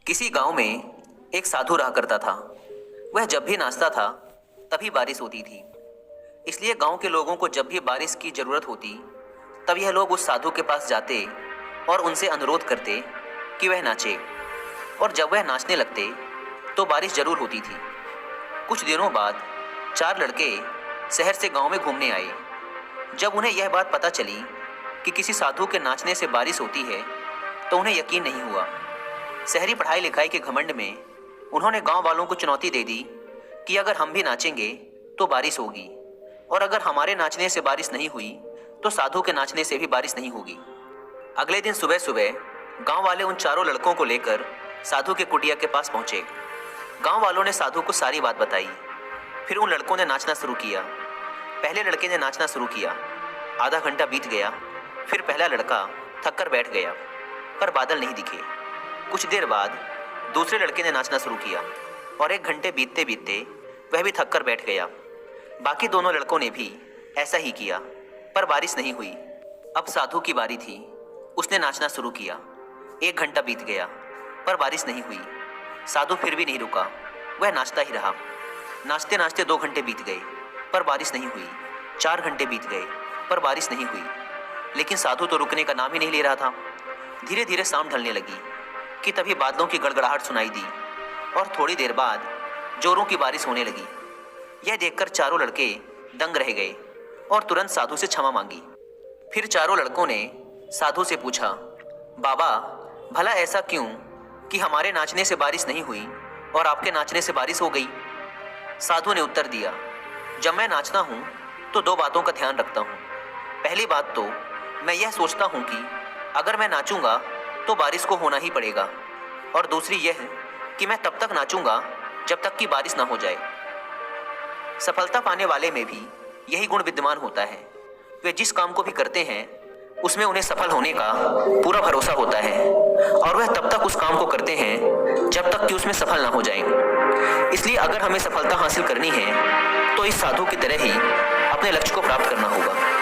किसी गांव में एक साधु रहा करता था। वह जब भी नाचता था तभी बारिश होती थी। इसलिए गांव के लोगों को जब भी बारिश की जरूरत होती तब यह लोग उस साधु के पास जाते और उनसे अनुरोध करते कि वह नाचे। और जब वह नाचने लगते तो बारिश जरूर होती थी। कुछ दिनों बाद 4 लड़के शहर से गांव में घूमने आए। जब उन्हें यह बात पता चली कि किसी साधु के नाचने से बारिश होती है तो उन्हें यकीन नहीं हुआ। शहरी पढ़ाई लिखाई के घमंड में उन्होंने गांव वालों को चुनौती दे दी कि अगर हम भी नाचेंगे तो बारिश होगी, और अगर हमारे नाचने से बारिश नहीं हुई तो साधु के नाचने से भी बारिश नहीं होगी। अगले दिन सुबह सुबह गांव वाले उन चारों लड़कों को लेकर साधु के कुटिया के पास पहुंचे। गांव वालों ने साधु को सारी बात बताई। फिर उन लड़कों ने नाचना शुरू किया। पहले लड़के ने नाचना शुरू किया। आधा घंटा बीत गया। फिर पहला लड़का थक कर बैठ गया, पर बादल नहीं दिखे। कुछ देर बाद दूसरे लड़के ने नाचना शुरू किया और 1 घंटे बीतते बीतते वह भी थक कर बैठ गया। बाकी दोनों लड़कों ने भी ऐसा ही किया, पर बारिश नहीं हुई। अब साधु की बारी थी। उसने नाचना शुरू किया। 1 घंटा बीत गया, पर बारिश नहीं हुई। साधु फिर भी नहीं रुका, वह नाचता ही रहा। नाचते नाचते 2 घंटे बीत गए, पर बारिश नहीं हुई। 4 घंटे बीत गए, पर बारिश नहीं हुई। लेकिन साधु तो रुकने का नाम ही नहीं ले रहा था। धीरे धीरे शाम ढलने लगी कि तभी बादलों की गड़गड़ाहट सुनाई दी और थोड़ी देर बाद जोरों की बारिश होने लगी। यह देखकर चारों लड़के दंग रह गए और तुरंत साधु से क्षमा मांगी। फिर चारों लड़कों ने साधु से पूछा, बाबा, भला ऐसा क्यों कि हमारे नाचने से बारिश नहीं हुई और आपके नाचने से बारिश हो गई? साधु ने उत्तर दिया, जब मैं नाचता हूँ तो 2 बातों का ध्यान रखता हूँ। पहली बात तो मैं यह सोचता हूँ कि अगर मैं नाचूंगा तो बारिश को होना ही पड़ेगा, और दूसरी यह कि मैं तब तक नाचूंगा जब तक कि बारिश ना हो जाए। सफलता पाने वाले में भी यही गुण विद्यमान होता है। वे जिस काम को भी करते हैं उसमें उन्हें सफल होने का पूरा भरोसा होता है, और वह तब तक उस काम को करते हैं जब तक कि उसमें सफल ना हो जाए। इसलिए अगर हमें सफलता हासिल करनी है तो इस साधु की तरह ही अपने लक्ष्य को प्राप्त करना होगा।